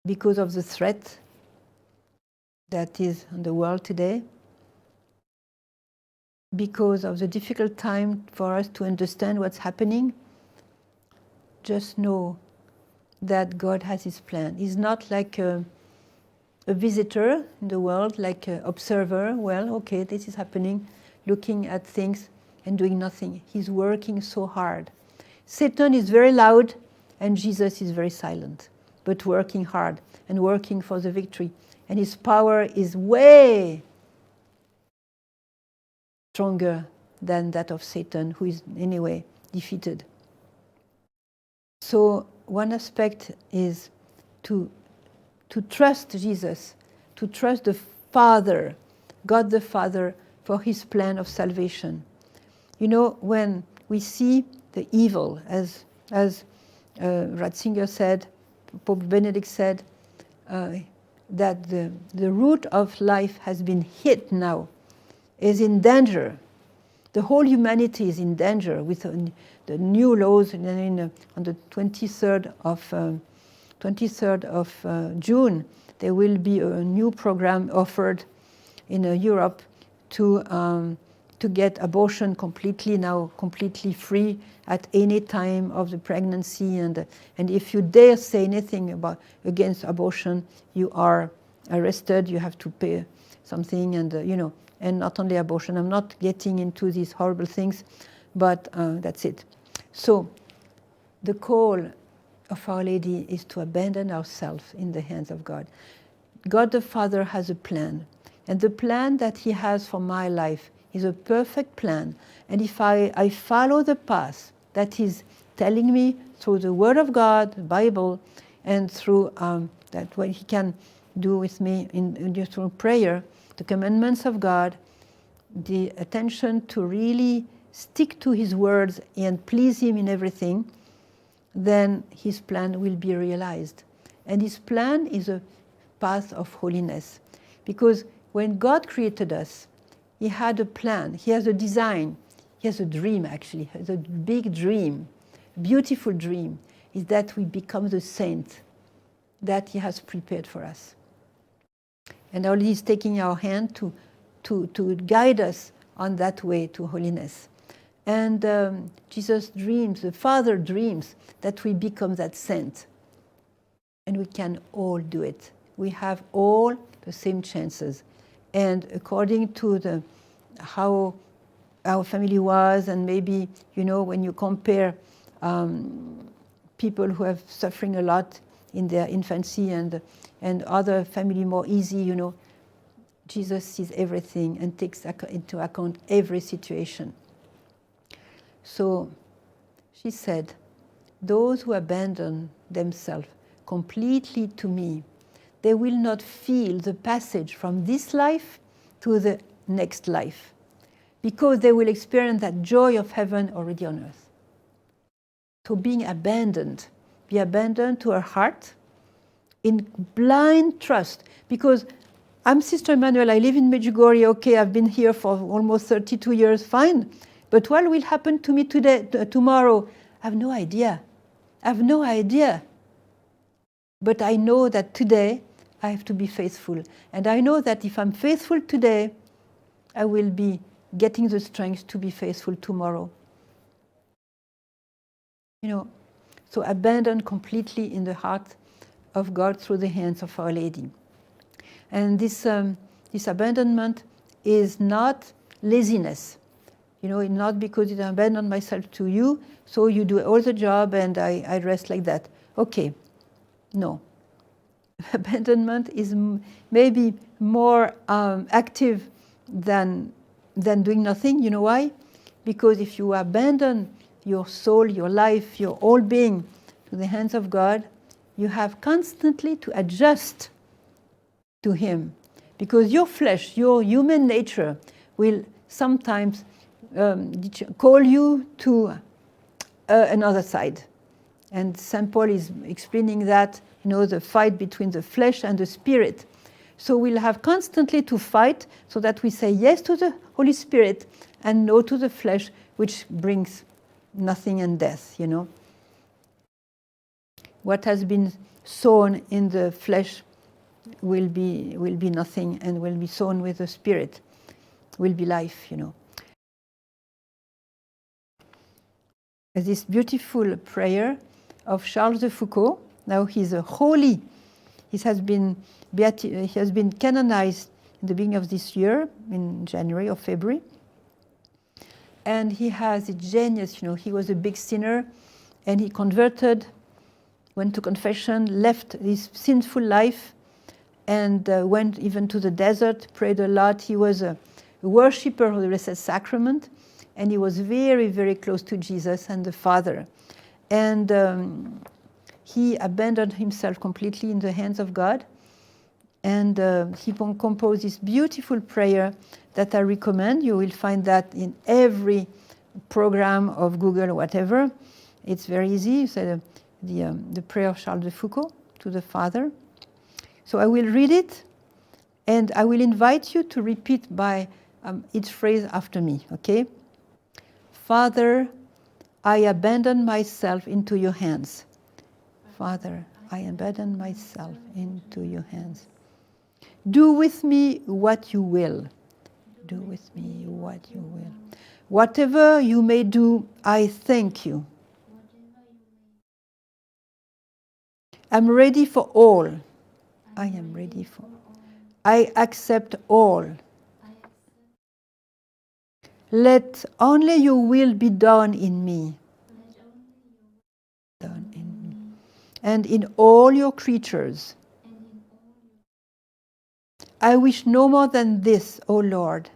because of the threat that is in the world today, because of the difficult time for us to understand what's happening, just know that God has His plan. He's not like a visitor in the world, like an observer. Well, okay, this is happening, looking at things and doing nothing. He's working so hard. Satan is very loud and Jesus is very silent, but working hard and working for the victory. And his power is way stronger than that of Satan, who is anyway defeated. So one aspect is to trust Jesus, to trust the Father, God the Father, for his plan of salvation. You know, when we see the evil, as Ratzinger said, Pope Benedict said, that the root of life has been hit now, is in danger. The whole humanity is in danger with the new laws on the 23rd of June. There will be a new program offered in Europe to get abortion completely free at any time of the pregnancy, and if you dare say anything against abortion, you are arrested. You have to pay something, and and not only abortion. I'm not getting into these horrible things, but that's it. So the call of Our Lady is to abandon ourselves in the hands of God. God the Father has a plan, and the plan that He has for my life is a perfect plan. And if I follow the path that He's telling me through the Word of God, the Bible, and through that what He can do with me through prayer, the commandments of God, the attention to really stick to His words and please Him in everything, then His plan will be realized. And His plan is a path of holiness. Because when God created us, He had a plan, He has a design, He has a dream actually, He has a big dream, beautiful dream, is that we become the saint that He has prepared for us. And Our Lady is taking our hand to guide us on that way to holiness. And Jesus dreams, the Father dreams that we become that saint. And we can all do it. We have all the same chances. And according to how our family was, and maybe, when you compare people who have suffering a lot in their infancy and other family more easy, Jesus sees everything and takes into account every situation. So she said, those who abandon themselves completely to me, they will not feel the passage from this life to the next life, because they will experience that joy of heaven already on earth. So being abandoned, be abandoned to her heart in blind trust, because I'm Sister Emmanuel, I live in Medjugorje, okay, I've been here for almost 32 years, fine. But what will happen to me tomorrow? I have no idea. I have no idea. But I know that today I have to be faithful. And I know that if I'm faithful today, I will be getting the strength to be faithful tomorrow. So abandon completely in the heart of God through the hands of Our Lady. And this abandonment is not laziness. Not because I abandon myself to you, so you do all the job and I rest like that. Okay, no. Abandonment is maybe more active than doing nothing. You know why? Because if you abandon your soul, your life, your whole being to the hands of God, you have constantly to adjust to Him. Because your flesh, your human nature will sometimes call you to another side. And St. Paul is explaining that, the fight between the flesh and the spirit. So we'll have constantly to fight so that we say yes to the Holy Spirit and no to the flesh, which brings nothing and death, What has been sown in the flesh will be nothing, and will be sown with the Spirit, will be life, This beautiful prayer of Charles de Foucauld. Now he's a holy. He has been canonized in the beginning of this year, in January or February. And he has a genius, He was a big sinner, and he converted, went to confession, left his sinful life, and went even to the desert, prayed a lot. He was a worshipper of the Blessed Sacrament, and he was very, very close to Jesus and the Father. And he abandoned himself completely in the hands of God. And he composed this beautiful prayer that I recommend. You will find that in every program of Google or whatever. It's very easy. You say the prayer of Charles de Foucauld to the Father. So I will read it, and I will invite you to repeat by each phrase after me, okay? Father, I abandon myself into your hands. Father, I abandon myself into your hands. Do with me what you will. Do with me what you will. Whatever you may do, I thank you. I'm ready for all. I am ready for all. I accept all. Let only your will be done in me. Done in me. And in all your creatures. I wish no more than this, O Lord.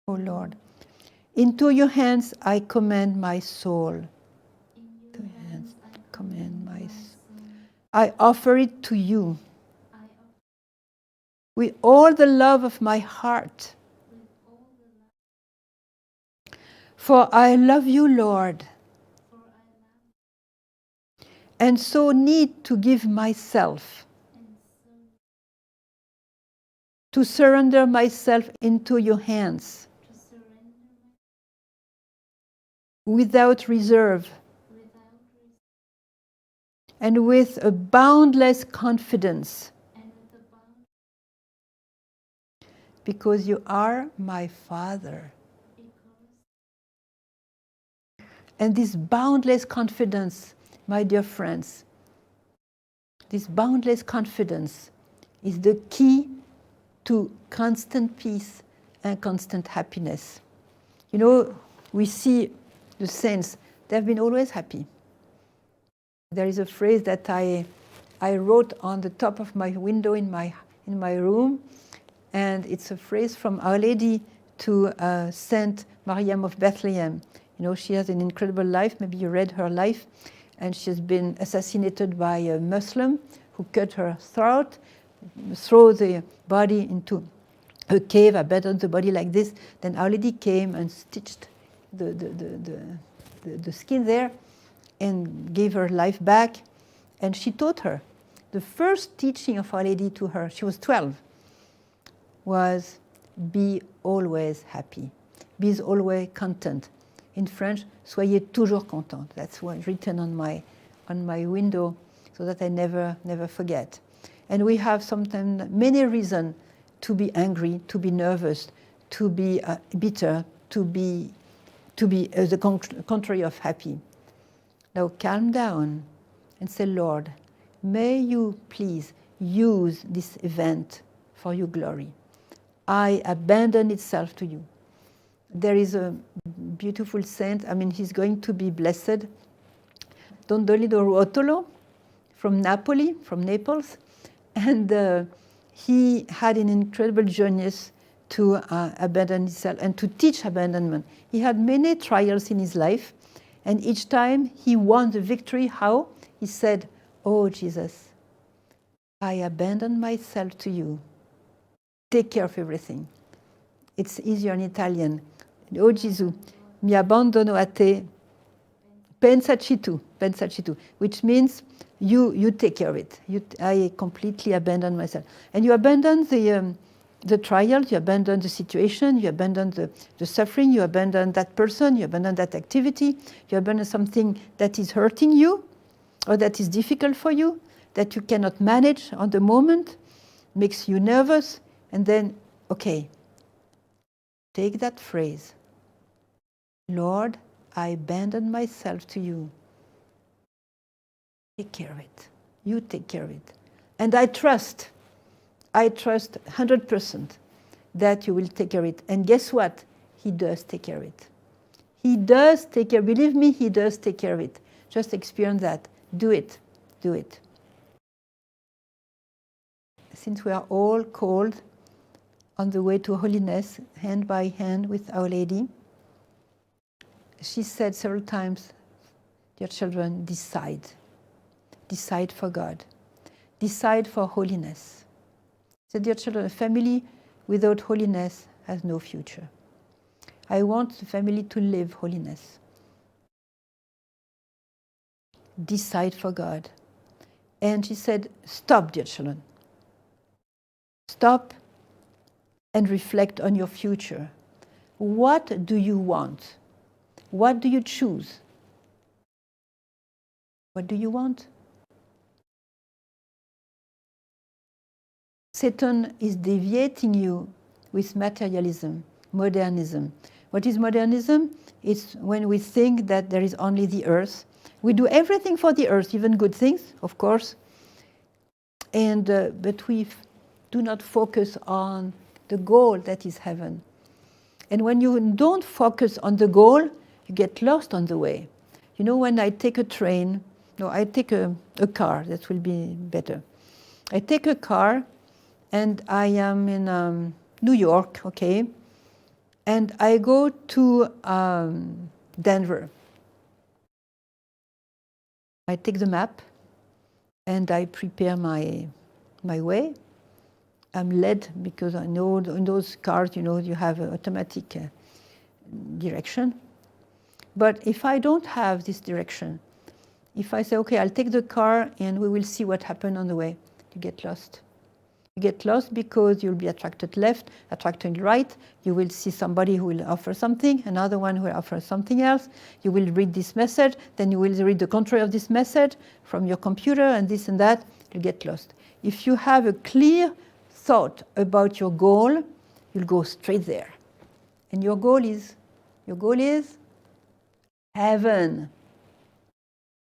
O Lord. Into your hands I commend my soul. Into your hands I commend my soul. I offer it to you. With all the love of my heart. For I love you, Lord, and so need to give myself, to surrender myself into your hands, without reserve, and with a boundless confidence, because you are my Father. And this boundless confidence, my dear friends, this boundless confidence is the key to constant peace and constant happiness. We see the saints, they've been always happy. There is a phrase that I wrote on the top of my window in my room, and it's a phrase from Our Lady to Saint Mariam of Bethlehem. She has an incredible life. Maybe you read her life. And she has been assassinated by a Muslim who cut her throat, threw the body into a cave, abandoned the body like this. Then Our Lady came and stitched the skin there and gave her life back. And she taught her. The first teaching of Our Lady to her, she was 12, was be always happy. Be always content. In French, soyez toujours content. That's what's written on my window, so that I never forget. And we have sometimes many reasons to be angry, to be nervous, to be bitter, to be the contrary of happy. Now calm down and say, Lord, may you please use this event for your glory. I abandon itself to you. There is a beautiful saint, he's going to be blessed, Don Dolido Ruotolo from Naples, and he had an incredible genius to abandon himself and to teach abandonment. He had many trials in his life, and each time he won the victory. How? He said, oh Jesus, I abandon myself to you. Take care of everything. It's easier in Italian. Oh Gesù, mi abbandono a te, pensaci tu, which means you take care of it. I completely abandon myself. And you abandon the trial, you abandon the situation, you abandon the suffering, you abandon that person, you abandon that activity, you abandon something that is hurting you, or that is difficult for you, that you cannot manage on the moment, makes you nervous, and then, okay, take that phrase, Lord, I abandon myself to you. Take care of it. You take care of it. And I trust 100% that you will take care of it. And guess what? He does take care of it. He does take care. Believe me, he does take care of it. Just experience that. Do it. Do it. Since we are all called on the way to holiness, hand by hand with Our Lady, she said several times, dear children, decide. Decide for God. Decide for holiness. So, dear children, a family without holiness has no future. I want the family to live holiness. Decide for God. And she said, stop, dear children. Stop and reflect on your future. What do you want? What do you choose? What do you want? Satan is deviating you with materialism, modernism. What is modernism? It's when we think that there is only the earth. We do everything for the earth, even good things, of course. And but we do not focus on the goal that is heaven. And when you don't focus on the goal, you get lost on the way. You know, when I take a train, no, I take a car, that will be better. I take a car and I am in New York, okay, and I go to Denver. I take the map and I prepare my way. I'm led because I know in those cars, you know, you have an automatic direction. But if I don't have this direction, if I say, okay, I'll take the car and we will see what happened on the way, you get lost. You get lost because you'll be attracted left, attracted right. You will see somebody who will offer something, another one who will offer something else. You will read this message, then you will read the contrary of this message from your computer and this and that. You get lost. If you have a clear thought about your goal, you'll go straight there. And your goal is heaven.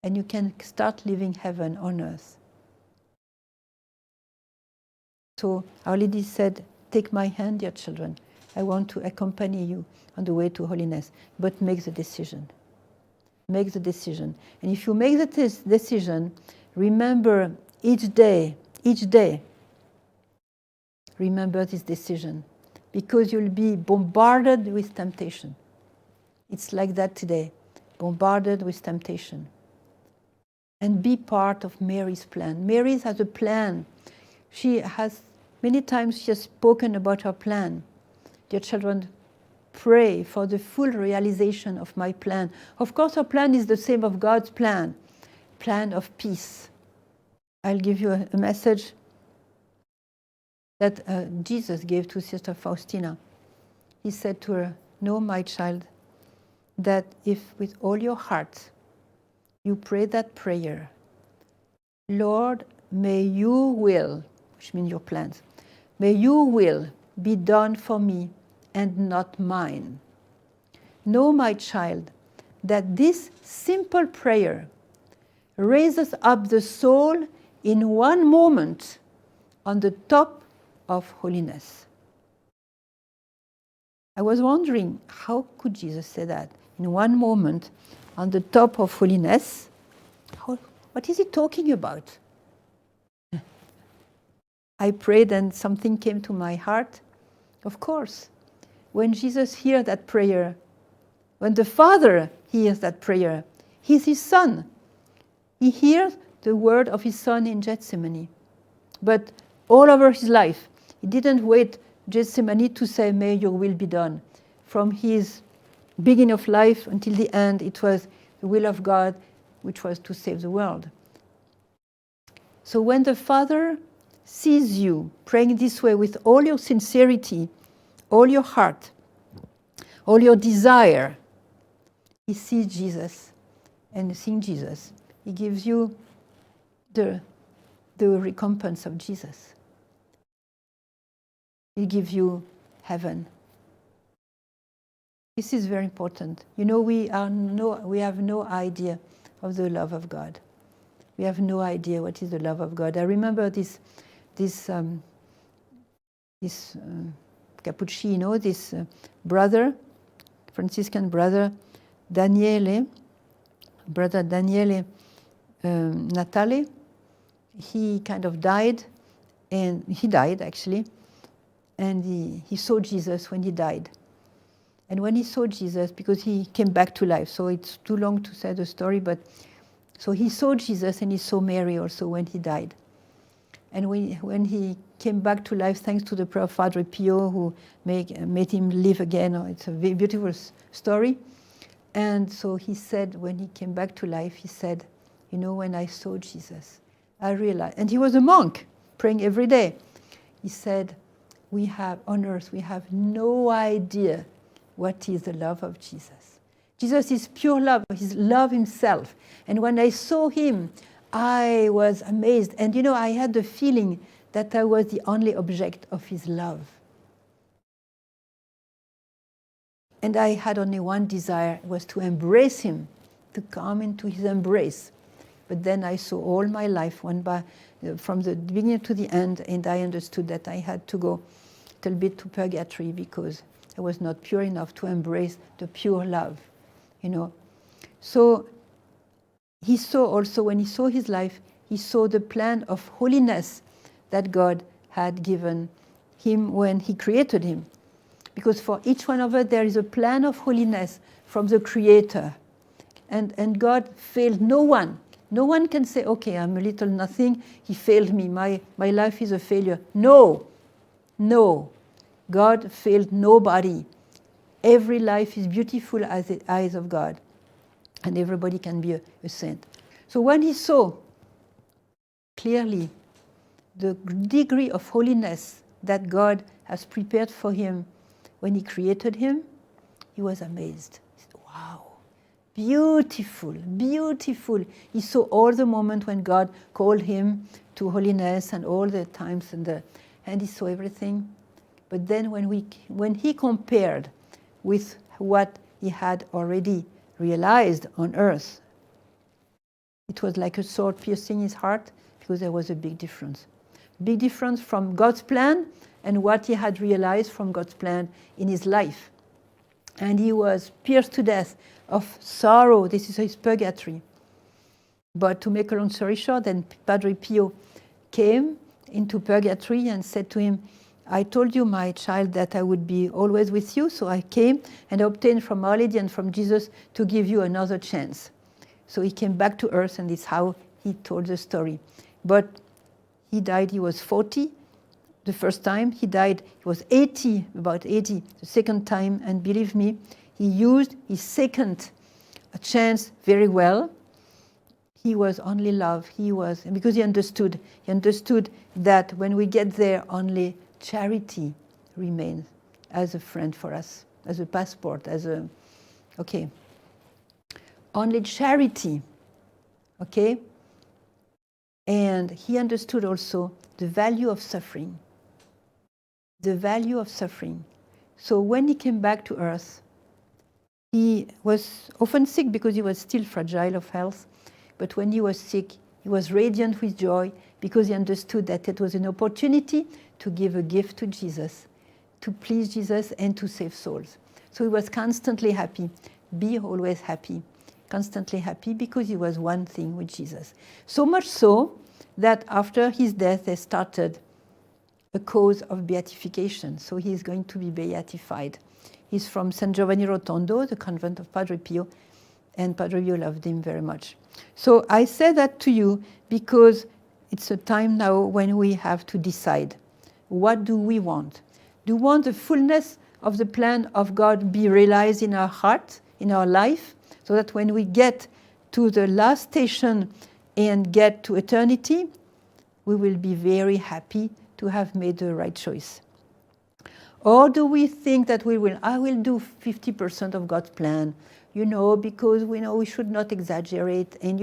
And you can start living heaven on earth. So Our Lady said, take my hand, dear children. I want to accompany you on the way to holiness. But make the decision. Make the decision. And if you make the decision, remember each day, remember this decision. Because you'll be bombarded with temptation. It's like that today. Bombarded with temptation. And be part of Mary's plan. Mary has a plan. Many times she has spoken about her plan. Dear children, pray for the full realization of my plan. Of course, her plan is the same of God's plan of peace. I'll give you a message that Jesus gave to Sister Faustina. He said to her, know, my child, that if with all your heart you pray that prayer, Lord, may your will, which means your plans, may your will be done for me and not mine. Know, my child, that this simple prayer raises up the soul in one moment on the top of holiness. I was wondering, how could Jesus say that? In one moment on the top of holiness? What is he talking about? I prayed and something came to my heart. Of course, when Jesus hears that prayer, when the Father hears that prayer, he's his Son. He hears the word of his Son in Gethsemane. But all over his life, he didn't wait Gethsemane to say, may your will be done. From his beginning of life until the end, it was the will of God, which was to save the world. So when the Father sees you praying this way with all your sincerity, all your heart, all your desire, he sees Jesus. And seeing Jesus, he gives you the recompense of Jesus. He gives you heaven. This is very important. You know, we have no idea of the love of God. We have no idea what is the love of God. I remember this Cappuccino, this brother, Franciscan brother Daniele Natale. He kind of died, and he died actually, and he saw Jesus when he died. And when he saw Jesus, because he came back to life, so it's too long to say the story, but so he saw Jesus and he saw Mary also when he died. And when he came back to life, thanks to the prayer of Padre Pio, who made him live again, it's a very beautiful story. And so he said, when he came back to life, he said, you know, when I saw Jesus, I realized, and he was a monk, praying every day. He said, on earth, we have no idea what is the love of Jesus. Jesus is pure love, he's love himself. And when I saw him, I was amazed. And you know, I had the feeling that I was the only object of his love. And I had only one desire, was to embrace him, to come into his embrace. But then I saw all my life, from the beginning to the end, and I understood that I had to go a little bit to purgatory because I was not pure enough to embrace the pure love, you know. So he saw also, when he saw his life, he saw the plan of holiness that God had given him when he created him. Because for each one of us, there is a plan of holiness from the Creator. And God failed no one. No one can say, okay, I'm a little nothing, he failed me, my life is a failure. No. God failed nobody. Every life is beautiful as the eyes of God. And everybody can be a saint. So when he saw clearly the degree of holiness that God has prepared for him when he created him, he was amazed. He said, wow, beautiful, beautiful. He saw all the moments when God called him to holiness and all the times, and he saw everything. But then when he compared with what he had already realized on earth, it was like a sword piercing his heart, because there was a big difference. Big difference from God's plan and what he had realized from God's plan in his life. And he was pierced to death of sorrow. This is his purgatory. But to make a long story short, then Padre Pio came into purgatory and said to him, I told you, my child, that I would be always with you, so I came and obtained from Our Lady and from Jesus to give you another chance. So he came back to earth, and this is how he told the story. But he died, he was 40 the first time. He died, he was 80, about 80 the second time, and believe me, he used his second chance very well. He was only love. Because he understood that when we get there, only charity remains as a friend for us, as a passport, only charity, okay? And he understood also the value of suffering. The value of suffering. So when he came back to earth, he was often sick because he was still fragile of health. But when he was sick, he was radiant with joy because he understood that it was an opportunity to give a gift to Jesus, to please Jesus and to save souls. So he was constantly happy. Be always happy. Constantly happy because he was one thing with Jesus. So much so that after his death, they started a cause of beatification. So he is going to be beatified. He's from San Giovanni Rotondo, the convent of Padre Pio, and Padre Pio loved him very much. So I say that to you because it's a time now when we have to decide. What do we want? Do we want the fullness of the plan of God be realized in our heart, in our life, so that when we get to the last station and get to eternity, we will be very happy to have made the right choice? Or do we think that I will do 50% of God's plan, because we know we should not exaggerate, and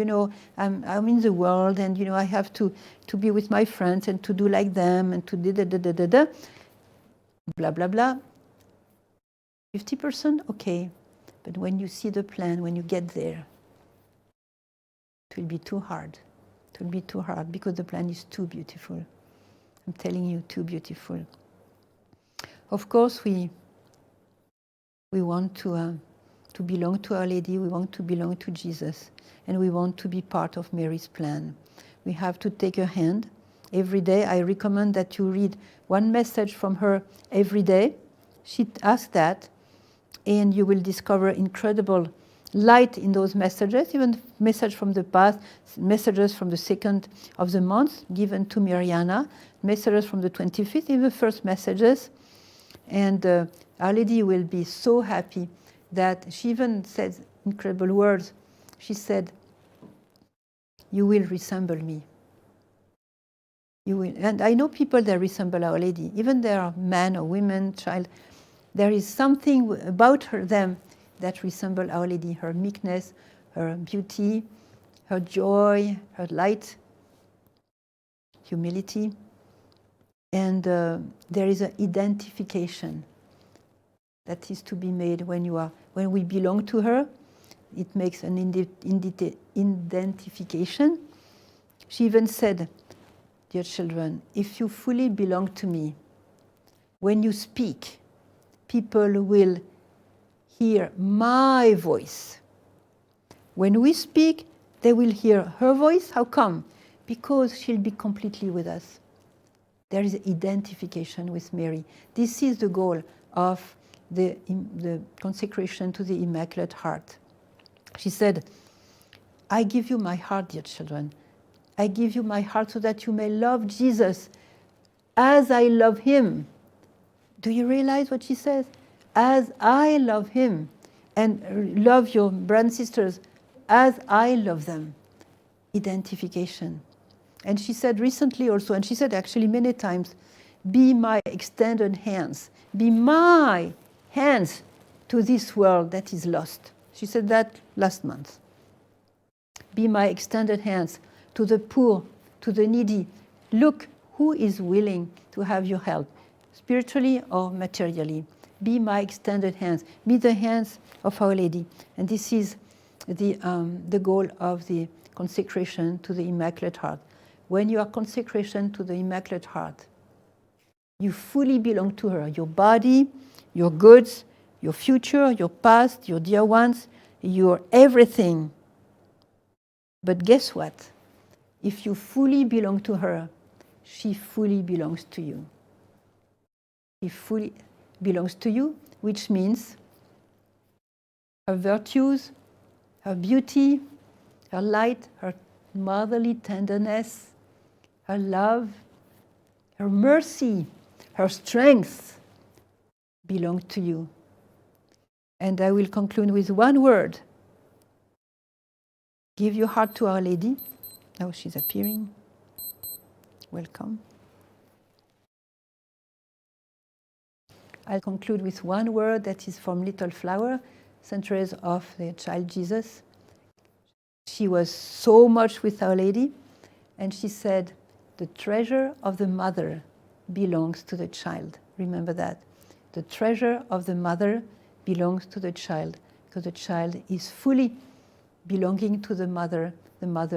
I'm in the world, and I have to be with my friends and to do like them and to da blah blah blah. 50%, okay, but when you see the plan, when you get there, it will be too hard. It will be too hard because the plan is too beautiful. I'm telling you, too beautiful. Of course, we want to belong to Our Lady, we want to belong to Jesus, and we want to be part of Mary's plan. We have to take her hand every day. I recommend that you read one message from her every day. She asked that, and you will discover incredible light in those messages, even message from the past, messages from the 2nd of the month given to Mariana, messages from the 25th, even first messages. And Our Lady will be so happy that she even said incredible words. She said, "You will resemble me. You will." And I know people that resemble Our Lady, even they are man or women, child. There is something about them that resemble Our Lady, her meekness, her beauty, her joy, her light, humility. And there is an identification that is to be made when we belong to her. It makes an identification. She even said, "Dear children, if you fully belong to me, when you speak, people will hear my voice. When we speak, they will hear her voice." How come? Because she'll be completely with us. There is identification with Mary. This is the goal of the consecration to the Immaculate Heart. She said, "I give you my heart, dear children. I give you my heart so that you may love Jesus as I love him." Do you realize what she says? As I love him, and love your brothers and sisters as I love them. Identification. And she said recently also, and she said actually many times, "Be my extended hands. Be my hands to this world that is lost." She said that last month. "Be my extended hands to the poor, to the needy. Look who is willing to have your help, spiritually or materially. Be my extended hands. Be the hands of Our Lady." And this is the goal of the consecration to the Immaculate Heart. When you are consecration to the Immaculate Heart, you fully belong to her. Your body, your goods, your future, your past, your dear ones, your everything. But guess what? If you fully belong to her, she fully belongs to you. She fully belongs to you, which means her virtues, her beauty, her light, her motherly tenderness, her love, her mercy, her strength belong to you. And I will conclude with one word. Give your heart to Our Lady. Now she's appearing. Welcome. I'll conclude with one word that is from Little Flower, St. Therese of the Child Jesus. She was so much with Our Lady, and she said, "The treasure of the mother belongs to the child." Remember that. The treasure of the mother belongs to the child, because the child is fully belonging to the mother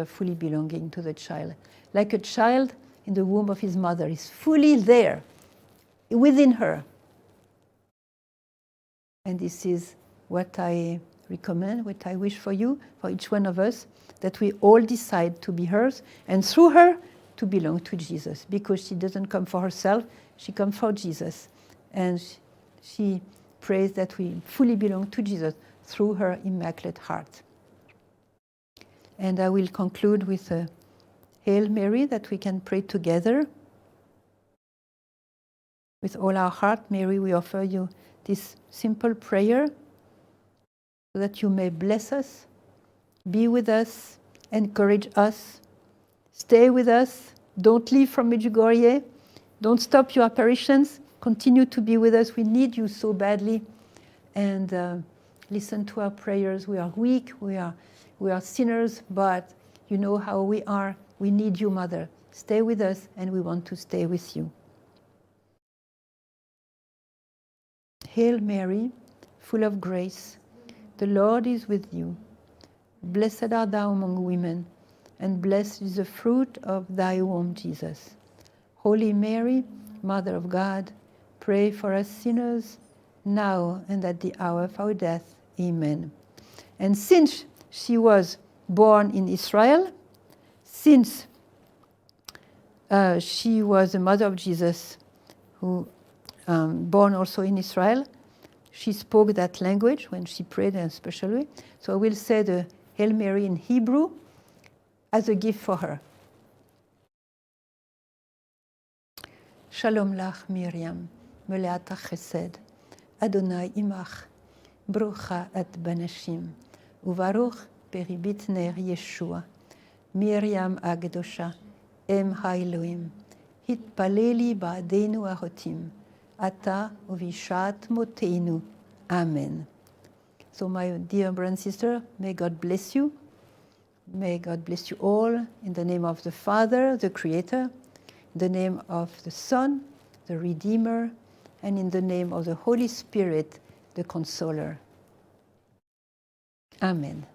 fully belonging to the child. Like a child in the womb of his mother is fully there, within her. And this is what I recommend, what I wish for you, for each one of us, that we all decide to be hers, and through her, to belong to Jesus. Because she doesn't come for herself, she comes for Jesus. And she prays that we fully belong to Jesus through her Immaculate Heart. And I will conclude with a Hail Mary that we can pray together. With all our heart, Mary, we offer you this simple prayer so that you may bless us, be with us, encourage us, stay with us, don't leave from Medjugorje, don't stop your apparitions, continue to be with us. We need you so badly. And listen to our prayers. We are weak, we are sinners, but you know how we are. We need you, Mother. Stay with us, and we want to stay with you. Hail Mary, full of grace, the Lord is with you. Blessed art thou among women, and blessed is the fruit of thy womb, Jesus. Holy Mary, Mother of God, pray for us sinners, now and at the hour of our death. Amen. And since she was born in Israel, since she was the mother of Jesus, who born also in Israel, she spoke that language when she prayed in a special way. So I will say the Hail Mary in Hebrew as a gift for her. Shalom lach Miriam, meleat chesed, Adonai imach, brucha et benashim, uvaruch peribitner Yeshua, Miriam agdosha, em ha'elohim, hitpaleli ba'adenu ahotim, ata uvishat moteinu. Amen. So my dear brother and sister, may God bless you. May God bless you all in the name of the Father, the Creator, in the name of the Son, the Redeemer, and in the name of the Holy Spirit, the Consoler. Amen.